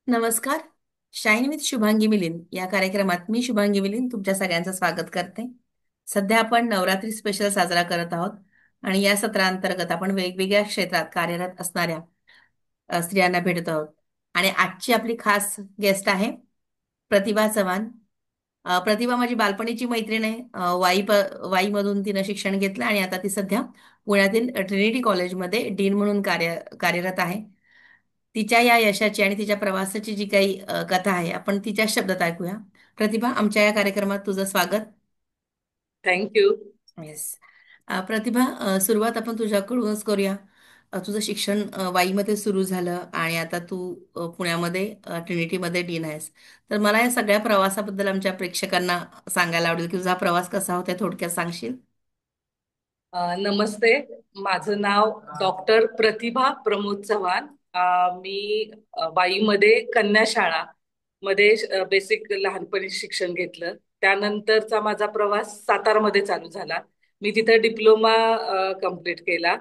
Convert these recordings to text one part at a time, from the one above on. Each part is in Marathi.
नमस्कार. शाईन विथ शुभांगी मिलिंद या कार्यक्रमात मी शुभांगी मिलिंद तुमच्या सगळ्यांचं स्वागत करते. सध्या आपण नवरात्री स्पेशल साजरा करत आहोत आणि या सत्रांतर्गत आपण वेगवेगळ्या क्षेत्रात कार्यरत असणाऱ्या स्त्रियांना भेटत आहोत. आणि आजची आपली खास गेस्ट आहे प्रतिभा चव्हाण. प्रतिभा माझी बालपणीची मैत्रीण आहे. वाईमधून तिनं शिक्षण घेतलं आणि आता ती सध्या पुण्यातील ट्रिनिटी कॉलेजमध्ये डीन म्हणून कार्यरत आहे. तिच्या या यशाची आणि तिच्या प्रवासाची जी काही कथा आहे आपण तिच्या शब्दात ऐकूया. प्रतिभा, आमच्या या कार्यक्रमात तुझं स्वागत. थँक्यू. येस. प्रतिभा, सुरुवात आपण तुझ्याकडूनच करूया. तुझं शिक्षण वाईमध्ये सुरू झालं आणि आता तू पुण्यामध्ये ट्रिनिटीमध्ये डीन आहेस. तर मला या सगळ्या प्रवासाबद्दल आमच्या प्रेक्षकांना सांगायला आवडेल की तुझा प्रवास कसा होता, थोडक्यात सांगशील? नमस्ते. माझं नाव डॉक्टर प्रतिभा प्रमोद चव्हाण. मी वाईमध्ये कन्या शाळा मध्ये बेसिक लहानपणी शिक्षण घेतलं. त्यानंतरचा माझा प्रवास सातारमध्ये चालू झाला. मी तिथे डिप्लोमा कंप्लीट केला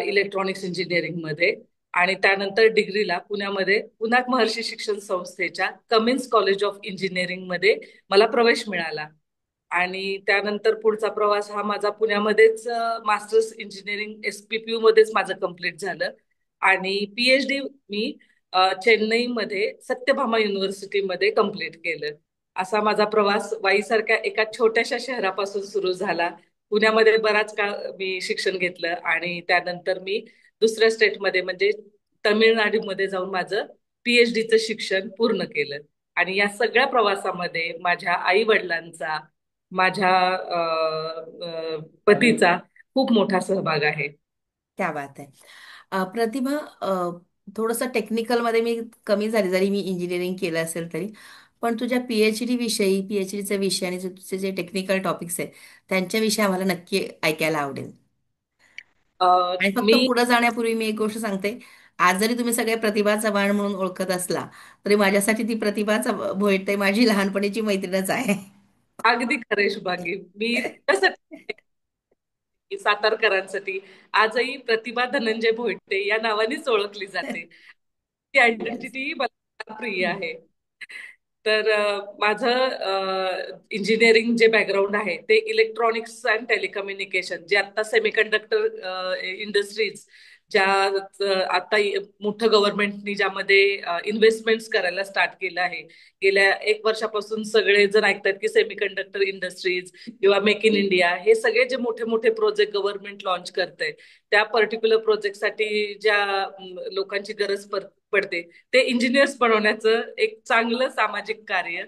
इलेक्ट्रॉनिक्स इंजिनिअरिंग मध्ये. आणि त्यानंतर डिग्रीला पुण्यामध्ये पुण्यात महर्षी शिक्षण संस्थेच्या कमिन्स कॉलेज ऑफ इंजिनिअरिंग मध्ये मला प्रवेश मिळाला. आणि त्यानंतर पुढचा प्रवास हा माझा पुण्यामध्येच मास्टर्स इंजिनिअरिंग एसपीपीयू मध्येच माझं कम्प्लीट झालं. आणि पीएचडी मी चेन्नईमध्ये सत्यभामा युनिव्हर्सिटीमध्ये कम्प्लीट केलं. असा माझा प्रवास वाईसारख्या एका छोट्याशा शहरापासून सुरू झाला. पुण्यामध्ये बराच काळ मी शिक्षण घेतलं आणि त्यानंतर मी दुसऱ्या स्टेटमध्ये म्हणजे तमिळनाडूमध्ये जाऊन माझं पीएचडीचं शिक्षण पूर्ण केलं. आणि या सगळ्या प्रवासामध्ये माझ्या आई वडिलांचा, माझ्या पतीचा खूप मोठा सहभाग आहे. क्या बात आहे. प्रतिभा, थोडंसं टेक्निकलमध्ये मी कमी झाली जरी मी इंजिनिअरिंग केलं असेल तरी. पण तुझ्या पीएचडीचा विषय आणि तुझे जे टेक्निकल टॉपिक्स आहेत त्यांच्याविषयी आम्हाला नक्की ऐकायला आवडेल. आणि फक्त मी पुढे जाण्यापूर्वी मी एक गोष्ट सांगते. आज जरी तुम्ही सगळे प्रतिभा चव्हाण म्हणून ओळखत असला तरी माझ्यासाठी ती भोईटे माझी लहानपणीची मैत्रीणच आहे. अगदी खरंय शुभांगी. मी तसं सातारकरांसाठी आजही प्रतिभा धनंजय भोईटे या नावानेच ओळखली जाते. ती येस. आयडेंटिटी मला फार प्रिय आहे. तर माझं इंजिनिअरिंग जे बॅकग्राऊंड आहे ते इलेक्ट्रॉनिक्स अँड टेलिकम्युनिकेशन, जे आता सेमीकंडक्टर इंडस्ट्रीज ज्या आता मोठं गव्हर्नमेंटनी ज्यामध्ये इन्व्हेस्टमेंट्स करायला स्टार्ट केलं आहे. गेल्या एक वर्षापासून सगळे जण ऐकतात की सेमीकंडक्टर इंडस्ट्रीज किंवा मेक इन इंडिया, हे सगळे जे मोठे मोठे प्रोजेक्ट गव्हर्नमेंट लॉन्च करते, त्या पर्टिक्युलर प्रोजेक्टसाठी ज्या लोकांची गरज पडते ते इंजिनियर्स बनवण्याचं एक चांगलं सामाजिक कार्य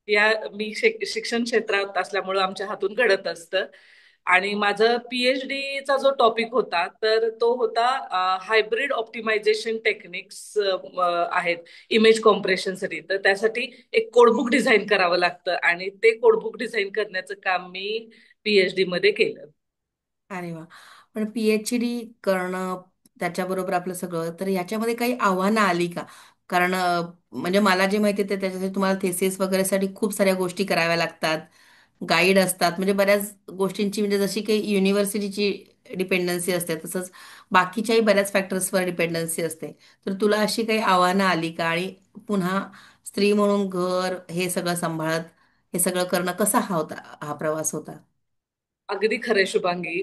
या मी शिक्षण क्षेत्रात असल्यामुळं आमच्या हातून घडत असतं. आणि माझं पीएचडीचा जो टॉपिक होता तर तो होता हायब्रिड ऑप्टिमायझेशन टेक्निक्स आहेत इमेज कॉम्प्रेशनसाठी. तर त्यासाठी एक कोडबुक डिझाईन करावं लागतं आणि ते कोडबुक डिझाईन करण्याचं काम मी पीएचडी मध्ये केलं. अरे वा. पण पीएचडी करणं त्याच्याबरोबर आपलं सगळं, तर याच्यामध्ये काही आव्हानं आली का? कारण म्हणजे मला जे माहिती आहे ते त्याच्यासाठी तुम्हाला थेसिस वगैरेसाठी खूप साऱ्या गोष्टी कराव्या लागतात. गाईड असतात, म्हणजे बऱ्याच गोष्टींची, म्हणजे जशी काही युनिव्हर्सिटीची डिपेंडन्सी असते तसंच बाकीच्याही बऱ्याच फॅक्टर्सवर डिपेंडन्सी असते. तर तुला अशी काही आव्हानं आली का? आणि पुन्हा स्त्री म्हणून घर हे सगळं सांभाळत हे सगळं करणं कसा हा प्रवास होता? अगदी खरंय शुभांगी.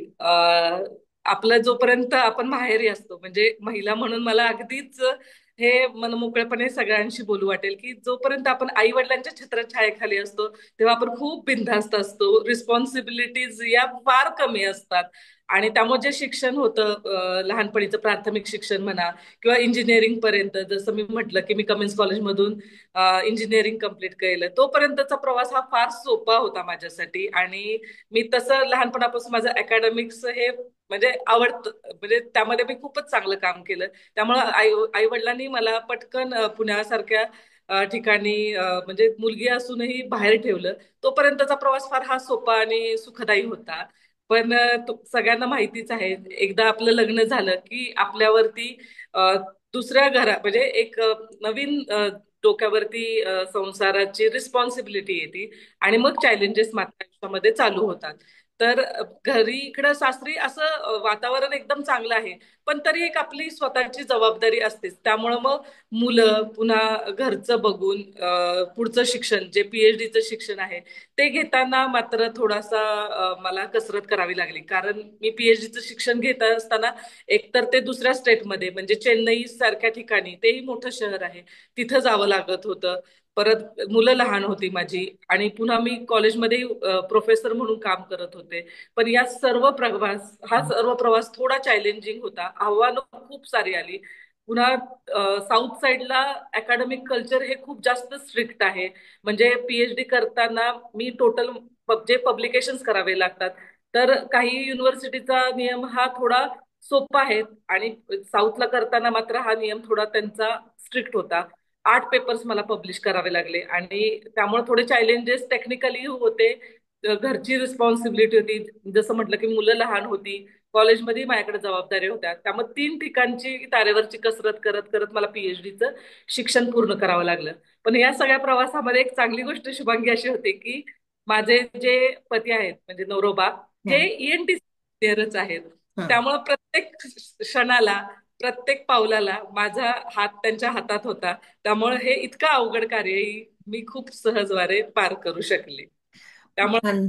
आपलं जोपर्यंत आपण माहेरी असतो म्हणजे महिला म्हणून मला अगदीच हे मनमोकळेपणे सगळ्यांशी बोलू वाटेल की जोपर्यंत आपण आई वडिलांच्या छत्रछायेखाली असतो तेव्हा आपण खूप बिनधास्त असतो. रिस्पॉन्सिबिलिटीज या फार कमी असतात. आणि त्यामुळे जे शिक्षण होतं लहानपणीचं प्राथमिक शिक्षण म्हणा किंवा इंजिनिअरिंग पर्यंत, जसं मी म्हटलं की मी कमिन्स कॉलेजमधून इंजिनिअरिंग कम्प्लीट केलं, तोपर्यंतचा प्रवास हा फार सोपा होता माझ्यासाठी. आणि मी तसं लहानपणापासून माझं अकॅडमिक्स हे म्हणजे आवडतं, म्हणजे त्यामध्ये मी खूपच चांगलं काम केलं. त्यामुळं आई वडिलांनी मला पटकन पुण्यासारख्या ठिकाणी म्हणजे मुलगी असूनही बाहेर ठेवलं. तोपर्यंतचा प्रवास फार हा सोपा आणि सुखदायी होता. पण सगळ्यांना माहितीच आहे, एकदा आपलं लग्न झालं की आपल्यावरती अ, दुसऱ्या घरा म्हणजे एक नवीन डोक्यावरती संसाराची रिस्पॉन्सिबिलिटी येते आणि मग चॅलेंजेस मात्र आयुष्यामध्ये चालू होतात. तर घरी इकडं सासरी असं वातावरण एकदम चांगलं आहे. पण तरी एक आपली स्वतःची जबाबदारी असतेच. त्यामुळं मग मुलं पुन्हा घरचं बघून पुढचं शिक्षण जे पीएचडीचं शिक्षण आहे ते घेताना मात्र थोडासा मला कसरत करावी लागली. कारण मी पीएचडीचं शिक्षण घेत असताना एकतर ते दुसऱ्या स्टेटमध्ये म्हणजे चेन्नई सारख्या ठिकाणी, तेही मोठं शहर आहे, तिथं जावं लागत होतं. परत मुलं लहान होती माझी आणि पुन्हा मी कॉलेजमध्ये प्रोफेसर म्हणून काम करत होते. पण हा सर्व प्रवास थोडा चॅलेंजिंग होता. आव्हानं खूप सारी आली. पुन्हा साऊथ साईडला अकॅडमिक कल्चर हे खूप जास्त स्ट्रिक्ट आहे. म्हणजे पीएचडी करताना मी टोटल जे पब्लिकेशन्स करावे लागतात, तर काही युनिव्हर्सिटीचा नियम हा थोडा सोपा आहे आणि साऊथला करताना मात्र हा नियम थोडा त्यांचा स्ट्रिक्ट होता. 8 पेपर्स मला पब्लिश करावे लागले आणि त्यामुळे थोडे चॅलेंजेस टेक्निकली होते. घरची रिस्पॉन्सिबिलिटी होती, जसं म्हटलं की मुलं लहान होती, कॉलेजमध्ये माझ्याकडे जबाबदारी होत्या. त्यामुळे 3 ठिकाणची तारेवरची कसरत करत करत मला पीएचडीचं शिक्षण पूर्ण करावं लागलं. पण या सगळ्या प्रवासामध्ये एक चांगली गोष्ट शुभांगी अशी होती की माझे जे पती आहेत म्हणजे नवरोबा हे हं, ईएनटी इंजिनियरच आहेत. हं. त्यामुळे प्रत्येक क्षणाला प्रत्येक पावलाला माझा हात त्यांच्या हातात होता. त्यामुळे हे इतकं अवघड कार्यही मी खूप सहजवारे पार करू शकले. त्यामुळे छान.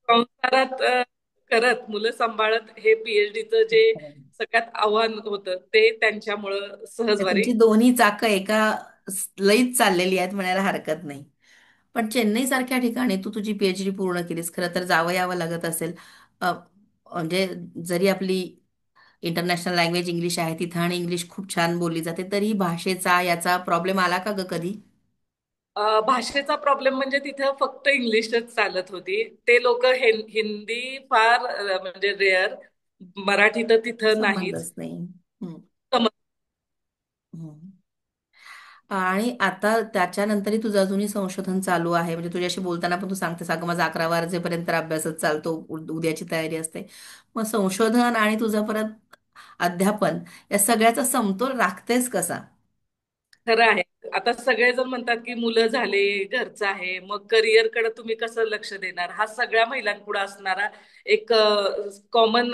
संसारात करत मुलं सांभाळत हे पीएचडीचं जे सगळ्यात आव्हान होतं ते त्यांच्यामुळं सहजवारी. तुमची दोन्ही चाकं एका लईत चाललेली आहेत म्हणायला हरकत नाही. पण चेन्नई सारख्या ठिकाणी तू तुझी पीएचडी पूर्ण केलीस, खरं तर जावं यावं लागत असेल. म्हणजे जरी आपली इंटरनॅशनल लँग्वेज इंग्लिश आहे तिथं आणि इंग्लिश खूप छान बोलली जाते, तरी भाषेचा याचा प्रॉब्लेम आला का ग कधी? भाषेचा प्रॉब्लेम म्हणजे तिथं फक्त इंग्लिशच चालत होती. ते लोक हिंदी फार म्हणजे रेअर, मराठी तर तिथं नाहीच. संबंधच नाही. हम्म, हम्म. आणि आता त्याच्यानंतरही तुझं अजूनही संशोधन चालू आहे, म्हणजे तुझ्याशी बोलताना पण तू सांगतेस अगं माझा 11 वाजेपर्यंत अभ्यासच चालतो, उद्याची तयारी असते. मग संशोधन आणि तुझं परत अध्यापन या सगळ्याचा समतोल राखतेस कसा? खरं आहे. आता सगळेजण म्हणतात की मुलं झाले, घरचं आहे, मग करिअरकडे तुम्ही कसं लक्ष देणार, हा सगळ्या महिलांपुढे असणारा एक कॉमन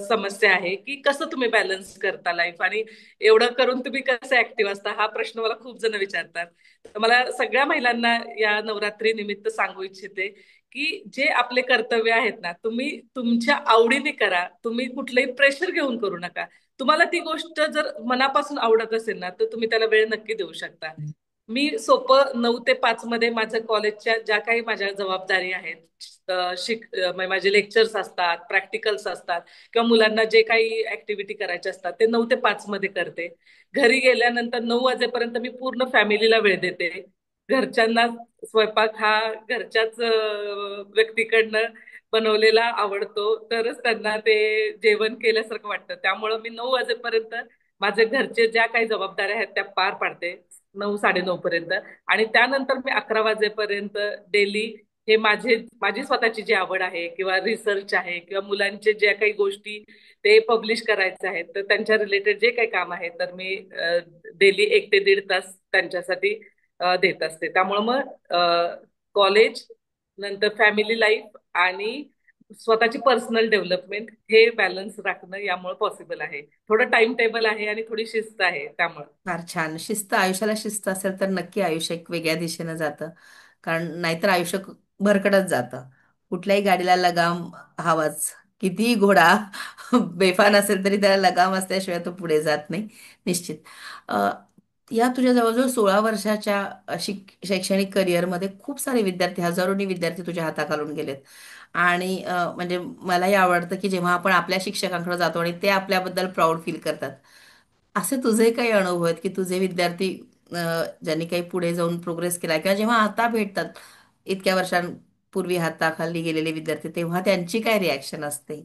समस्या आहे की कसं तुम्ही बॅलन्स करता लाईफ आणि एवढं करून तुम्ही कसं ऍक्टिव्ह असता, हा प्रश्न मला खूप जण विचारतात. तर मला सगळ्या महिलांना या नवरात्री निमित्त सांगू इच्छिते की जे आपले कर्तव्य आहेत ना, तुम्ही तुमच्या आवडीने करा. तुम्ही कुठलंही प्रेशर घेऊन करू नका. तुम्हाला ती गोष्ट जर मनापासून आवडत असेल ना, तर तुम्ही त्याला वेळ नक्की देऊ शकता. मी सोपं 9 ते 5 मध्ये माझ्या कॉलेजच्या ज्या काही माझ्या जबाबदारी आहेत, माझे लेक्चर्स असतात, प्रॅक्टिकल्स असतात किंवा मुलांना जे काही ऍक्टिव्हिटी करायचे असतात ते 9 ते 5 मध्ये करते. घरी गेल्यानंतर 9 वाजेपर्यंत मी पूर्ण फॅमिलीला वेळ देते. घरच्यांना स्वयंपाक हा घरच्याच व्यक्तीकडनं बनवलेला आवडतो, तरच त्यांना ते जेवण केल्यासारखं वाटतं. त्यामुळं मी 9 वाजेपर्यंत माझे घरचे ज्या काही जबाबदाऱ्या आहेत त्या पार पाडते, 9 साडे 9 पर्यंत. आणि त्यानंतर मी 11 वाजेपर्यंत डेली हे माझी स्वतःची जी आवड आहे किंवा रिसर्च आहे किंवा मुलांचे ज्या काही गोष्टी ते पब्लिश करायचे आहेत तर त्यांच्या रिलेटेड जे काही काम आहे तर मी डेली 1 ते 1.5 तास त्यांच्यासाठी देत असते. त्यामुळे मग कॉलेज नंतर फॅमिली लाईफ आणि स्वतःची पर्सनल डेव्हलपमेंट हे बॅलन्स राखणं यामुळे पॉसिबल आहे. थोडं टाइम टेबल आहे आणि थोडी शिस्त आहे त्यामुळे. फार छान. शिस्त, आयुष्याला शिस्त असेल तर नक्की आयुष्य एक वेगळ्या दिशेनं जातं. कारण नाहीतर आयुष्य भरकटत जातं. कुठल्याही गाडीला लगाम हवाच. कितीही घोडा बेफान असेल तरी त्याला लगाम असल्याशिवाय तो पुढे जात नाही. निश्चित. अ, या तुझ्या जवळजवळ 16 वर्षाच्या शैक्षणिक करिअरमध्ये खूप सारे विद्यार्थी, हजारोनी विद्यार्थी तुझ्या हाताखालून गेलेत. आणि म्हणजे मलाही आवडतं की जेव्हा आपण आपल्या शिक्षकांकडे जातो आणि ते आपल्याबद्दल प्राऊड फील करतात. असे तुझे काही अनुभव आहेत की तुझे विद्यार्थी ज्यांनी काही पुढे जाऊन प्रोग्रेस केला, किंवा जेव्हा आता भेटतात इतक्या वर्षांपूर्वी हाताखाली गेलेले विद्यार्थी, तेव्हा त्यांची काय रिॲक्शन असते?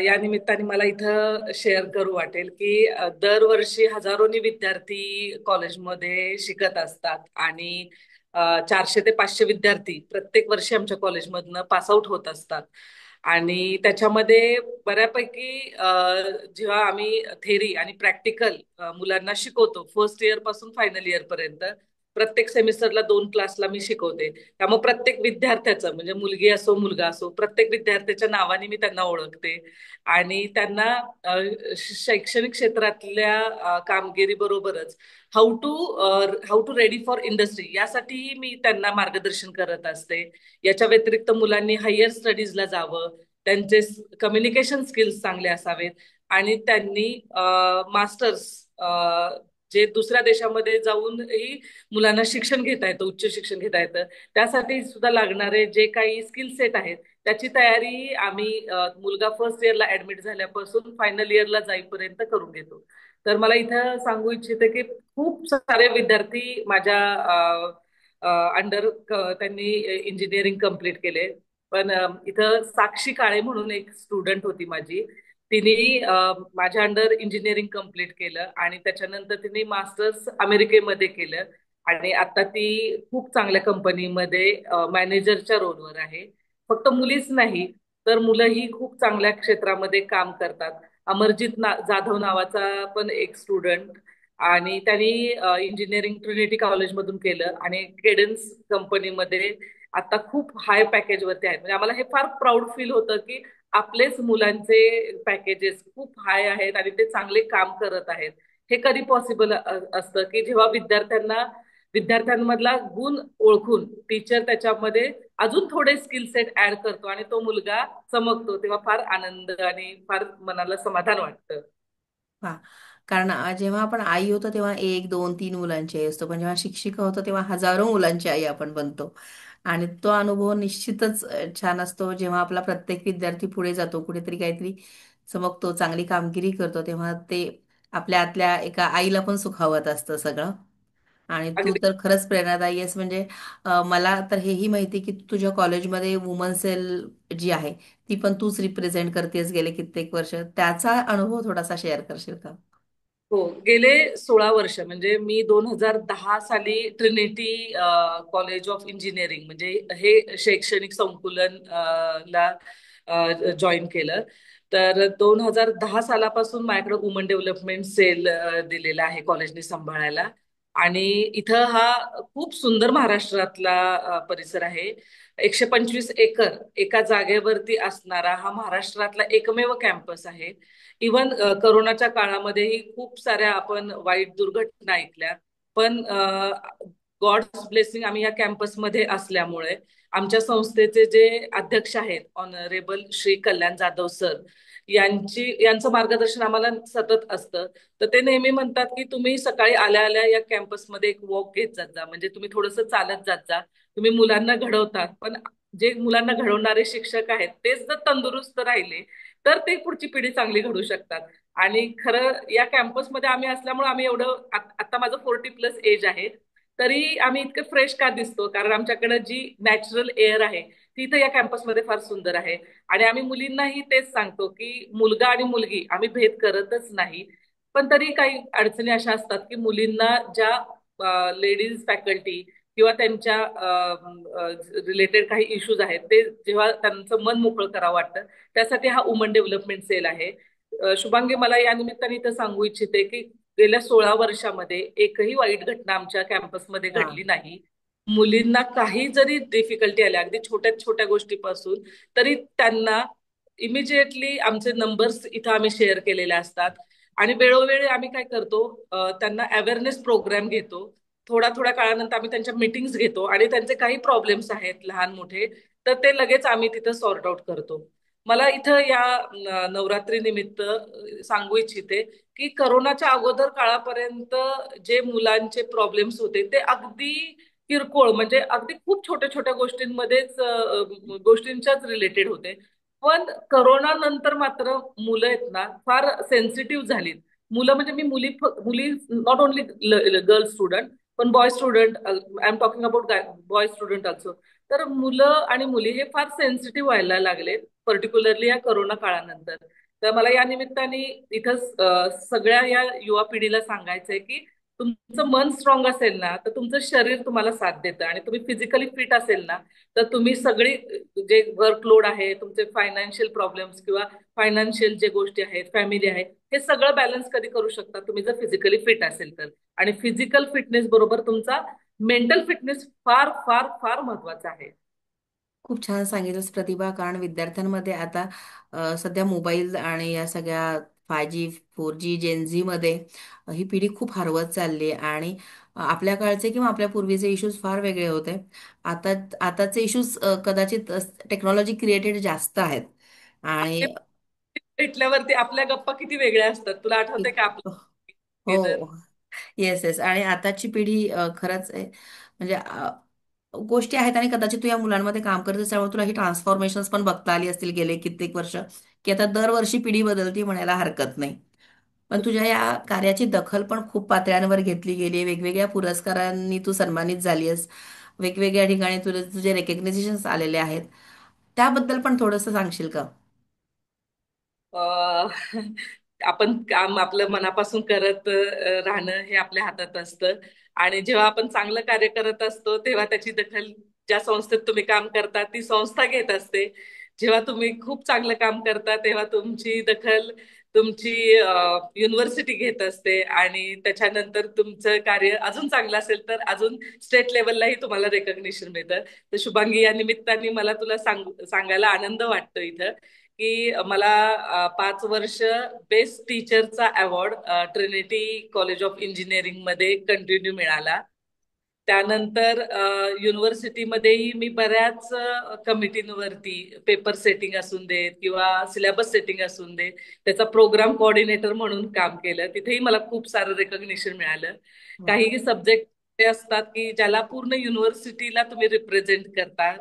या निमित्ताने मला इथं शेअर करू वाटेल की दरवर्षी हजारोनी विद्यार्थी कॉलेजमध्ये शिकत असतात आणि 400 ते 500 विद्यार्थी प्रत्येक वर्षी आमच्या कॉलेजमधनं पासआउट होत असतात. आणि त्याच्यामध्ये बऱ्यापैकी जेव्हा आम्ही थेरी आणि प्रॅक्टिकल मुलांना शिकवतो फर्स्ट इयर पासून फायनल इयर पर्यंत, प्रत्येक सेमिस्टरला 2 क्लासला मी शिकवते. त्यामुळे प्रत्येक विद्यार्थ्याचं म्हणजे मुलगी असो मुलगा असो प्रत्येक विद्यार्थ्याच्या नावाने मी त्यांना ओळखते. आणि त्यांना अ, शैक्षणिक क्षेत्रातल्या कामगिरीबरोबरच how to ready for industry यासाठीही मी त्यांना मार्गदर्शन करत असते. याच्या व्यतिरिक्त मुलांनी हायर स्टडीजला जावं, त्यांचे कम्युनिकेशन स्किल्स चांगले असावेत आणि त्यांनी मास्टर्स जे दुसऱ्या देशामध्ये जाऊनही मुलांना शिक्षण घेता येतं, उच्च शिक्षण घेता येतं, त्यासाठी सुद्धा लागणारे जे काही स्किल सेट आहेत त्याची तयारी आम्ही मुलगा फर्स्ट इयरला ऍडमिट झाल्यापासून फायनल इयरला जाईपर्यंत करून घेतो. तर मला इथं सांगू इच्छिते की खूप सारे विद्यार्थी माझ्या अंडर त्यांनी इंजिनिअरिंग कम्प्लीट केले. पण इथं साक्षी काळे म्हणून एक स्टुडंट होती माझी. तिने माझ्या अंडर इंजिनिअरिंग कम्प्लीट केलं आणि त्याच्यानंतर तिने मास्टर्स अमेरिकेमध्ये केलं. आणि आता ती खूप चांगल्या कंपनीमध्ये मॅनेजरच्या रोलवर आहे. फक्त मुलीच नाही तर मुलंही खूप चांगल्या क्षेत्रामध्ये काम करतात. जाधव नावाचा पण एक स्टुडंट आणि त्यांनी इंजिनिअरिंग ट्रिनिटी कॉलेजमधून केलं आणि केडन्स कंपनीमध्ये आता खूप हाय पॅकेजवरती आहेत. म्हणजे आम्हाला हे फार प्राऊड फील होतं की आपलेच मुलांचे पॅकेजेस खूप हाय आहेत आणि ते चांगले काम करत आहेत. हे कधी पॉसिबल असतं की जेव्हा विद्यार्थ्यांमधला गुण ओळखून टीचर त्याच्यामध्ये अजून थोडे स्किल सेट ऍड करतो आणि तो मुलगा चमकतो, तेव्हा फार आनंद आणि फार मनाला समाधान वाटतं. हा. कारण जेव्हा आपण आई होतो तेव्हा एक दोन तीन मुलांची आई असतो, पण जेव्हा शिक्षिका होतो तेव्हा हजारो मुलांची आई आपण बनतो. आणि तो अनुभव निश्चितच छान असतो. जेव्हा आपला प्रत्येक विद्यार्थी पुढे जातो, कुठेतरी काहीतरी चमकतो, चांगली कामगिरी करतो, तेव्हा ते आपल्या आतल्या एका आईला पण सुखावत असतं सगळं. आणि तू अगदी. तर खरंच प्रेरणादायी आहेस. म्हणजे मला तर हेही माहिती की तू तुझ्या कॉलेजमध्ये वुमन सेल जी आहे ती पण तूच रिप्रेझेंट करतेस गेले कित्येक वर्ष. त्याचा अनुभव थोडासा शेअर करशील का? हो, गेले 16 वर्ष म्हणजे मी 2010 साली ट्रिनिटी कॉलेज ऑफ इंजिनिअरिंग म्हणजे हे शैक्षणिक संकुलन ला जॉईन केलं. तर 2010 सालापासून माझ्याकडे वुमन डेव्हलपमेंट सेल दिलेला आहे कॉलेजने सांभाळायला. आणि इथं हा खूप सुंदर महाराष्ट्रातला परिसर आहे. 125 एकर एका जागेवरती असणारा हा महाराष्ट्रातला एकमेव कॅम्पस आहे. इवन करोनाच्या काळामध्येही खूप साऱ्या आपण वाईट दुर्घटना ऐकल्या. पण गॉड्स ब्लेसिंग आम्ही या कॅम्पसमध्ये असल्यामुळे आमच्या संस्थेचे जे अध्यक्ष आहेत ऑनरेबल श्री कल्याण जाधव सर यांचं मार्गदर्शन आम्हाला सतत असतं. तर ते नेहमी म्हणतात की तुम्ही सकाळी आल्या आल्या या कॅम्पसमध्ये एक वॉक घेत जात जा, म्हणजे तुम्ही थोडंसं चालत जात जा. तुम्ही मुलांना घडवतात पण जे मुलांना घडवणारे शिक्षक आहेत तेच जर तंदुरुस्त राहिले तर ते पुढची पिढी चांगली घडू शकतात. आणि खरं या कॅम्पसमध्ये आम्ही असल्यामुळे आम्ही एवढं आता माझं 40+ एज आहे तरी आम्ही इतकं फ्रेश का दिसतो, कारण आमच्याकडे जी नॅचरल एअर आहे ती इथं या कॅम्पसमध्ये फार सुंदर आहे. आणि आम्ही मुलींनाही तेच सांगतो की मुलगा आणि मुलगी आम्ही भेद करतच नाही. पण तरी काही अडचणी अशा असतात की मुलींना ज्या लेडीज फॅकल्टी किंवा त्यांच्या रिलेटेड काही इश्यूज आहेत ते जेव्हा त्यांचं मन मोकळं करावं वाटतं त्यासाठी हा वुमन डेव्हलपमेंट सेल आहे. शुभांगी, मला या निमित्ताने इथं सांगू इच्छिते की गेल्या 16 वर्षामध्ये एकही वाईट घटना आमच्या कॅम्पसमध्ये हा. घडली नाही. मुलींना काही जरी डिफिकल्टी आल्या अगदी छोट्या छोट्या गोष्टीपासून तरी त्यांना इमिजिएटली आमचे नंबर्स इथं आम्ही शेअर केलेले असतात. आणि वेळोवेळी आम्ही काय करतो, त्यांना अवेअरनेस प्रोग्राम घेतो. थोड्या थोड्या काळानंतर आम्ही त्यांच्या मीटिंग्स घेतो आणि त्यांचे काही प्रॉब्लेम्स आहेत लहान मोठे तर ते लगेच आम्ही तिथं सॉर्ट आउट करतो. मला इथं या नवरात्री निमित्त सांगू इच्छिते की करोनाच्या अगोदर काळापर्यंत जे मुलांचे प्रॉब्लेम्स होते ते अगदी किरकोळ म्हणजे अगदी खूप छोट्या छोट्या गोष्टींच्याच रिलेटेड होते. पण करोना नंतर मात्र मुलं आहेत ना फार सेन्सिटिव्ह झालीत. मुलं म्हणजे मी मुली नॉट ओनली गर्ल स्टुडंट पण boy student, I am talking about boy student also. तर मुलं आणि मुली हे फार सेन्सिटिव्ह व्हायला लागले पर्टिक्युलरली या करोना काळानंतर. तर मला या निमित्ताने इथं सगळ्या या युवा पिढीला सांगायचंय की तुमचं मन स्ट्रॉंग असेल ना तर तुमचं शरीर तुम्हाला साथ देतं आणि तुम्ही फिजिकली फिट असेल ना तर तुम्ही सगळी जे वर्कलोड आहे तुमचे फायनान्शियल प्रॉब्लेम्स किंवा फायनान्शियल जे गोष्टी आहेत फॅमिली आहे हे सगळं बॅलन्स कधी करू शकता तुम्ही जर फिजिकली फिट असेल तर. आणि फिजिकल फिटनेस बरोबर तुमचा मेंटल फिटनेस फार फार फार महत्वाचा आहे. खूप छान सांगितलंस प्रतिभा, कारण विद्यार्थ्यांमध्ये आता सध्या मोबाईल आणि या सगळ्या 5G 4G जेनझी मध्ये ही पिढी खूप हरवत चालली आहे. आणि आपल्या काळचे किंवा आपल्या पूर्वीचे इश्यूज फार वेगळे होते. आता आताचे इश्यूज कदाचित टेक्नॉलॉजी क्रिएटेड जास्त आहेत. आपले आणि भेटल्यावरती आपल्या गप्पा किती वेगळ्या असतात, तुला आठवतंय का आपलं गेदर? हो. Yes yes. आणि आताची पिढी खरंच आहे. म्हणजे गोष्टी आहेत, आणि कदाचित तू या मुलांमध्ये काम करतेस त्यामुळे तुला ही ट्रान्सफॉर्मेशन्स पण बघता आली असतील गेले कित्येक वर्ष, की आता दरवर्षी पिढी बदलती म्हणायला हरकत नाही. पण तुझ्या या कार्याची दखल पण खूप पातळ्यांवर घेतली गेली आहे. वेगवेगळ्या पुरस्कारांनी तू सन्मानित झाली आहेस. वेगवेगळ्या ठिकाणी तुझे तुझे रेकग्नेशन्स आलेले आहेत. त्याबद्दल पण थोडंसं सांगशील का? अ, आपण काम आपलं मनापासून करत राहणं हे आपल्या हातात असतं. आणि जेव्हा आपण चांगलं कार्य करत असतो तेव्हा त्याची दखल ज्या संस्थेत तुम्ही काम करता ती संस्था घेत असते. जेव्हा तुम्ही खूप चांगलं काम करता तेव्हा तुमची दखल तुमची युनिव्हर्सिटी घेत असते. आणि त्याच्यानंतर तुमचं कार्य अजून चांगलं असेल तर अजून स्टेट लेवललाही तुम्हाला रेकग्निशन मिळतं. तर शुभांगी, या निमित्ताने मला तुला सांगायला आनंद वाटतो इथं की मला 5 वर्ष बेस्ट टीचरचा award Trinity college of engineering मध्ये कंटिन्यू मिळाला. त्यानंतर युनिव्हर्सिटीमध्येही मी बऱ्याच कमिटींवरती पेपर सेटिंग असून देत किंवा सिलेबस सेटिंग असून देत त्याचा प्रोग्राम कोऑर्डिनेटर म्हणून काम केलं. तिथेही मला खूप सारं रेकग्निशन मिळालं. वा. काही सब्जेक्ट ते असतात की ज्याला पूर्ण युनिव्हर्सिटीला तुम्ही रिप्रेझेंट करता.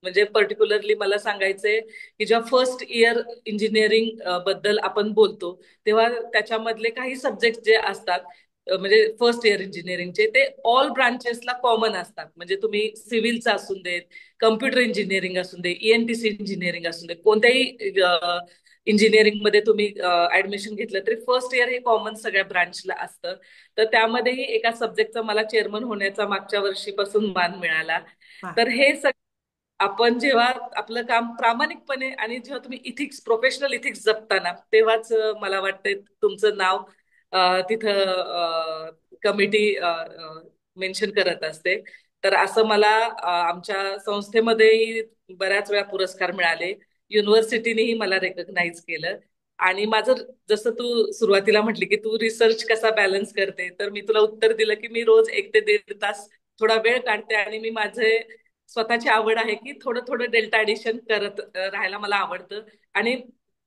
म्हणजे पर्टिक्युलरली मला सांगायचंय की जेव्हा फर्स्ट इयर इंजिनिअरिंग बद्दल आपण बोलतो तेव्हा त्याच्यामधले काही सब्जेक्ट जे असतात, म्हणजे फर्स्ट इयर इंजिनिअरिंगचे ते ऑल ब्रांचेसला कॉमन असतात. म्हणजे तुम्ही सिव्हिलचं असून देत, कम्प्युटर इंजिनिअरिंग असून दे, ईएनटीसी इंजिनिअरिंग असून दे, कोणत्याही इंजिनिअरिंग मध्ये तुम्ही ऍडमिशन घेतलं तरी फर्स्ट इयर हे कॉमन सगळ्या ब्रांचला असतं. तर त्यामध्येही एका सब्जेक्टचा मला चेअरमन होण्याचा मागच्या वर्षीपासून मान मिळाला. वा. तर हे आपण जेव्हा आपलं काम प्रामाणिकपणे आणि जेव्हा तुम्ही इथिक्स प्रोफेशनल इथिक्स जपताना तेव्हाच मला वाटतंय तुमचं नाव तिथं कमिटी मेन्शन करत असते. तर असं मला आमच्या संस्थेमध्येही बऱ्याच वेळा पुरस्कार मिळाले. युनिव्हर्सिटीनेही मला रेकग्नाइज केलं. आणि माझं, जसं तू सुरुवातीला म्हटली की तू रिसर्च कसा बॅलन्स करते, तर मी तुला उत्तर दिलं की मी रोज 1 ते 1.5 तास थोडा वेळ काढते आणि मी माझे स्वतःची आवड आहे की थोडं थोडं डेल्टा एडिशन करत राहायला मला आवडतं. आणि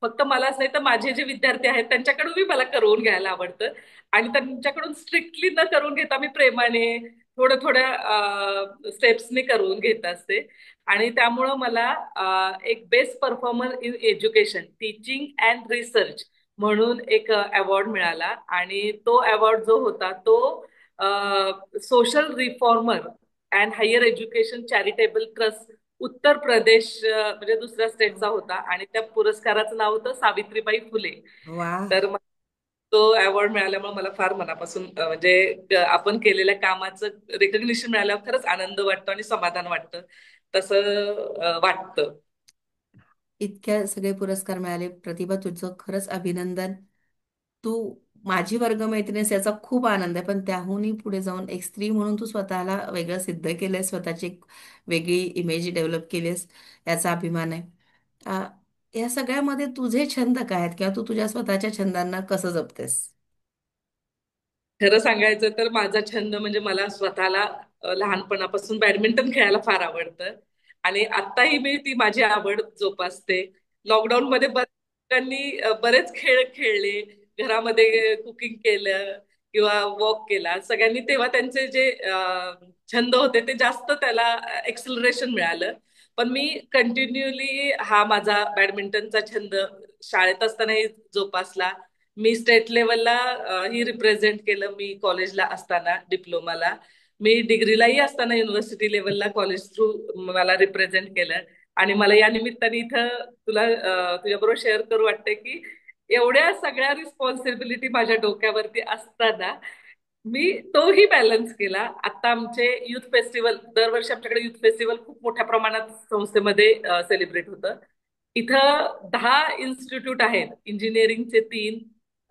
फक्त मलाच नाही तर माझे जे विद्यार्थी आहेत त्यांच्याकडूनही मला करून घ्यायला आवडतं. आणि त्यांच्याकडून स्ट्रिक्टली न करून घेता मी प्रेमाने थोड्या थोड्या स्टेप्सनी करून घेत असते. आणि त्यामुळं मला एक best performer in education teaching and research म्हणून एक अवॉर्ड मिळाला. आणि तो अवॉर्ड जो होता तो social reformer and higher education charitable trust Uttar Pradesh म्हणजे दुसऱ्या स्टेटचा होता. आणि त्या पुरस्काराचं नाव होतं सावित्रीबाई फुले. वा. तर तो अवॉर्ड मिळाल्यामुळे मला फार मनापासून म्हणजे आपण केलेल्या कामाचं रेकग्निशन मिळाल्यावर खरंच आनंद वाटतो आणि समाधान वाटतं. तसं वाटतं. इतक्या सगळे पुरस्कार मिळाले प्रतिभा, तुझं खरंच अभिनंदन. तू माझी वर्गमैत्रीण याचा खूप आनंद आहे, पण त्याहूनही पुढे जाऊन एक स्त्री म्हणून तू स्वतःला वेगळं सिद्ध केलंय, स्वतःची एक वेगळी इमेज डेव्हलप केलीस, याचा अभिमान आहे. आ, या सगळ्यामध्ये तुझे छंद काय आहेत, किंवा तू तुझ्या स्वतःच्या छंदांना कसं जपतेस? खरं सांगायचं तर माझा छंद म्हणजे मला स्वतःला लहानपणापासून बॅडमिंटन खेळायला फार आवडतं. आणि आत्ताही मी ती माझी आवड जोपासते. लॉकडाऊन मध्ये बऱ्याच लोकांनी बरेच खेळ खेळले, घरामध्ये कुकिंग केलं किंवा वॉक केला. सगळ्यांनी तेव्हा त्यांचे जे छंद होते ते जास्त त्याला एक्सलरेशन मिळालं. पण मी कंटिन्युअली हा माझा बॅडमिंटनचा छंद शाळेत असतानाही जोपासला. मी स्टेट लेवलला ही रिप्रेझेंट केलं. मी कॉलेजला असताना डिप्लोमाला, मी डिग्रीलाही असताना युनिव्हर्सिटी लेवलला कॉलेज थ्रू मला रिप्रेझेंट केलं. आणि मला या निमित्ताने इथं तुला तुझ्याबरोबर शेअर करू वाटतंय की एवढ्या सगळ्या रिस्पॉन्सिबिलिटी माझ्या डोक्यावरती असताना मी तोही बॅलन्स केला. आता आमचे युथ फेस्टिवल, दरवर्षी आमच्याकडे युथ फेस्टिवल खूप मोठ्या प्रमाणात संस्थेमध्ये सेलिब्रेट होतं. इथं 10 इन्स्टिट्यूट आहेत, इंजिनिअरिंगचे 3,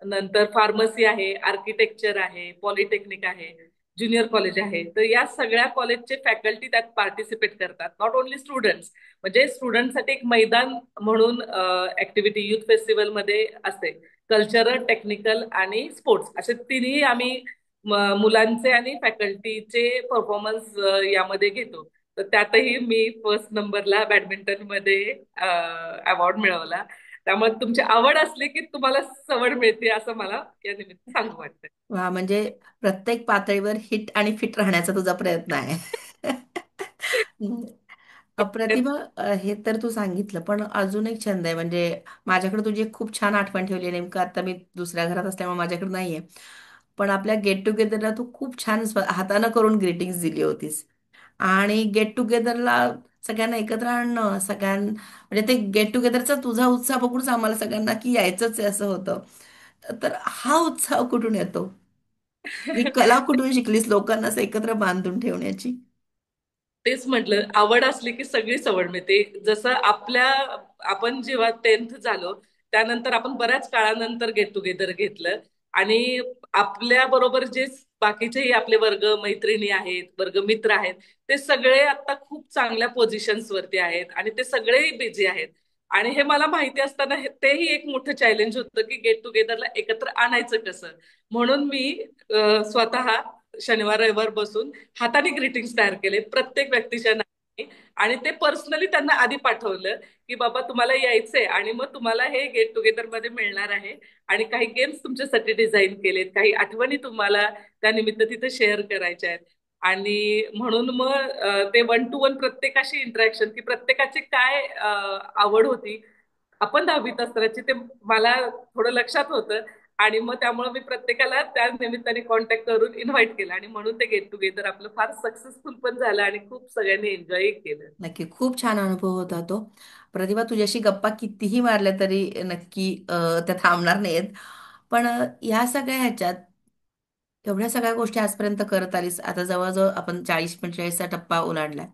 नंतर फार्मसी आहे, आर्किटेक्चर आहे, पॉलिटेक्निक आहे. ज्युनियर कॉलेज आहे. तर या सगळ्या कॉलेजचे फॅकल्टी त्यात पार्टिसिपेट करतात. नॉट ओन्ली स्टुडंट्स, म्हणजे स्टुडंटसाठी एक मैदान म्हणून ऍक्टिव्हिटी युथ फेस्टिवलमध्ये असते. कल्चरल, टेक्निकल आणि स्पोर्ट्स असे तिन्ही आम्ही मुलांचे आणि फॅकल्टीचे परफॉर्मन्स यामध्ये घेतो. तर त्यातही मी फर्स्ट नंबरला बॅडमिंटन मध्ये अवॉर्ड मिळवला. त्यामुळे तुमची आवड असली की तुम्हाला सवड मिळते असं मला या निमित्त सांगू वाटतं. वा, म्हणजे प्रत्येक पातळीवर हिट आणि फिट राहण्याचा तुझा प्रयत्न आहे. अप्रतिभा, हे तर तू सांगितलं, पण अजून एक छंद आहे. म्हणजे माझ्याकडे तुझी एक खूप छान आठवण ठेवली आहे. नेमकं आता मी दुसऱ्या घरात असल्यामुळे माझ्याकडे नाहीये. पण आपल्या गेट टुगेदरला तू खूप छान हातानं करून ग्रीटिंग्स दिली होतीस. आणि गेट टुगेदरला सगळ्यांना एकत्र आणणं, म्हणजे ते गेट टुगेदरचा तुझा उत्साह बघूनच आम्हाला सगळ्यांना की यायचंच आहे असं होतं. तर हा उत्साह कुठून येतो? ही कला कुठून शिकलीस लोकांना असं एकत्र बांधून ठेवण्याची? तेच म्हटलं, आवड असली की सगळी सवड मिळते. जसं आपण जेव्हा 10th झालो त्यानंतर आपण बऱ्याच काळानंतर गेट टुगेदर घेतलं आणि आपल्या बरोबर जे बाकीचेही आपले वर्ग मैत्रिणी आहेत, वर्ग मित्र आहेत, ते सगळे आता खूप चांगल्या पोझिशन्स वरती आहेत आणि ते सगळेही बिझी आहेत. आणि हे मला माहिती असताना तेही एक मोठं चॅलेंज होतं की गेट टुगेदरला एकत्र आणायचं कसं. म्हणून मी स्वतः शनिवार रविवार बसून हाताने ग्रीटिंग्स तयार केले प्रत्येक व्यक्तीच्या नावाने आणि ते पर्सनली त्यांना आधी पाठवलं की बाबा तुम्हाला यायचंय आणि मग तुम्हाला हे गेट टुगेदर मध्ये मिळणार आहे आणि काही गेम्स तुमच्यासाठी डिझाईन केलेत, काही आठवणी तुम्हाला त्यानिमित्त तिथे शेअर करायच्या आहेत. आणि म्हणून मग ते वन टू वन प्रत्येकाशी इंटरॅक्शन की प्रत्येकाची काय आवड होती आपण 10वीत असतानाची ते मला थोडं लक्षात होतं. आणि मग त्यामुळे मी प्रत्येकाला त्या निमित्ताने कॉन्टॅक्ट करून इन्व्हाइट केलं आणि म्हणून ते गेट टुगेदर आपलं फार सक्सेसफुल पण झालं आणि खूप सगळ्यांनी एन्जॉय केलं. नक्की खूप छान अनुभव होता तो. प्रतिभा, तुझ्याशी गप्पा कितीही मारल्या तरी नक्की त्या थांबणार नाहीत. पण ह्या सगळ्या ह्याच्यात एवढ्या सगळ्या गोष्टी आजपर्यंत करत आलीस, आता जवळजवळ आपण 40-45चा टप्पा ओलांडलाय.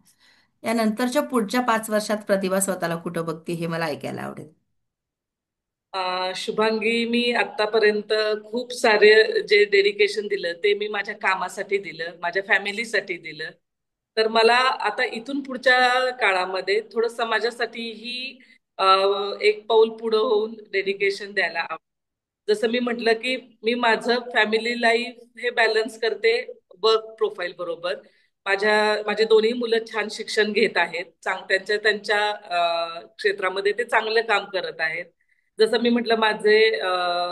या नंतरच्या पुढच्या 5 वर्षात प्रतिभा स्वतःला कुठं बघते हे मला ऐकायला आवडेल. शुभांगी, मी आतापर्यंत खूप सारे जे डेडिकेशन दिलं ते मी माझ्या कामासाठी दिलं, माझ्या फॅमिलीसाठी दिलं. तर मला आता इथून पुढच्या काळामध्ये थोडं समाजासाठीही एक पाऊल पुढं होऊन डेडिकेशन द्यायला आवडेल. जसं मी म्हटलं की मी माझं फॅमिली लाईफ हे बॅलन्स करते वर्क प्रोफाईल बरोबर. माझे दोन्ही मुलं छान शिक्षण घेत आहेत, त्यांच्या त्यांच्या क्षेत्रामध्ये ते चांगलं काम करत आहेत. जसं मी म्हटलं, माझे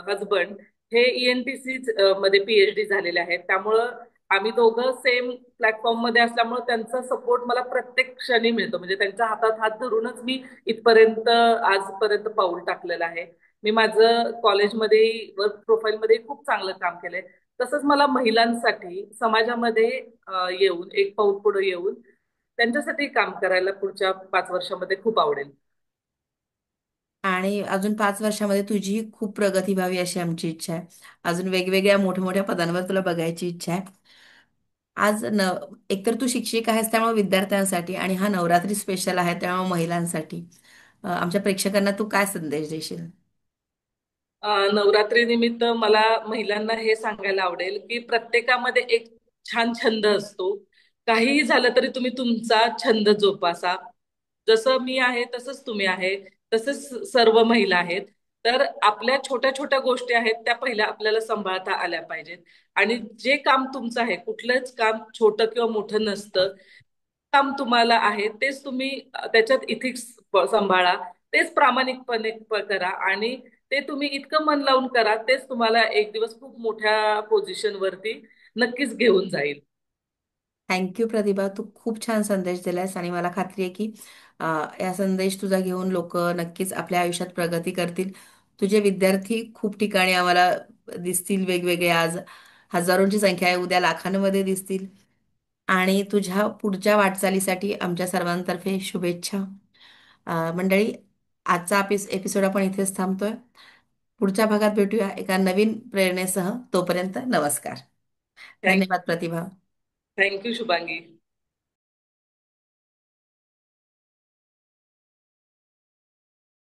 हजबंड हे ईएनटीसी मध्ये पीएचडी झालेले आहेत. त्यामुळं आम्ही दोघं सेम प्लॅटफॉर्म मध्ये असल्यामुळे त्यांचा सपोर्ट मला प्रत्येक क्षणी मिळतो. म्हणजे त्यांच्या हातात हात धरूनच मी इथपर्यंत आजपर्यंत पाऊल टाकलेलं आहे. मी माझं कॉलेजमध्ये वर्क प्रोफाईलमध्ये खूप चांगलं काम केलंय. तसंच मला महिलांसाठी समाजामध्ये येऊन एक पाऊल पुढे येऊन त्यांच्यासाठी काम करायला पुढच्या 5 वर्षामध्ये खूप आवडेल. आणि अजून 5 वर्षामध्ये तुझी खूप प्रगती व्हावी अशी आमची इच्छा आहे. अजून वेगवेगळ्या मोठ्या मोठ्या पदांवर तुला बघायची इच्छा आहे. आज एकतर तू शिक्षिका आहेस त्यामुळे विद्यार्थ्यांसाठी, आणि हा नवरात्री स्पेशल आहे त्यामुळे महिलांसाठी आमच्या प्रेक्षकांना तू काय संदेश देशील? नवरात्री निमित्त मला महिलांना हे सांगायला आवडेल की प्रत्येकामध्ये एक छान छंद असतो. काहीही झालं तरी तुम्ही तुमचा छंद जोपासा. जसं मी आहे तसंच तुम्ही आहे, तसंच सर्व महिला आहेत. तर आपल्या छोट्या छोट्या गोष्टी आहेत त्या पहिल्या आपल्याला सांभाळता आल्या पाहिजेत. आणि जे काम तुमचं आहे, कुठलंच काम छोटं किंवा मोठं नसतं. काम तुम्हाला आहे तेच तुम्ही त्याच्यात इथिक्स सांभाळा, तेच प्रामाणिकपणे करा आणि ते तुम्ही इतकं मन लावून करा, तेच तुम्हाला एक दिवस खूप मोठ्या पोझिशन वरती नक्कीच घेऊन जाईल. थँक्यू प्रतिभा, तू खूप छान संदेश दिलायस आणि मला खात्री आहे की अ, या संदेश तुझा घेऊन लोक नक्कीच आपल्या आयुष्यात प्रगती करतील. तुझे विद्यार्थी खूप ठिकाणी आम्हाला दिसतील वेगवेगळे. आज हजारोंची संख्या आहे, उद्या लाखांमध्ये दिसतील. आणि तुझ्या पुढच्या वाटचालीसाठी आमच्या सर्वांतर्फे शुभेच्छा. मंडळी, आजचा एपिसोड आपण इथेच थांबतोय. पुढच्या भागात भेटूया एका नवीन प्रेरणेसह. तोपर्यंत नमस्कार. थँक धन्यवाद प्रतिभा. थँक्यू शुभांगी.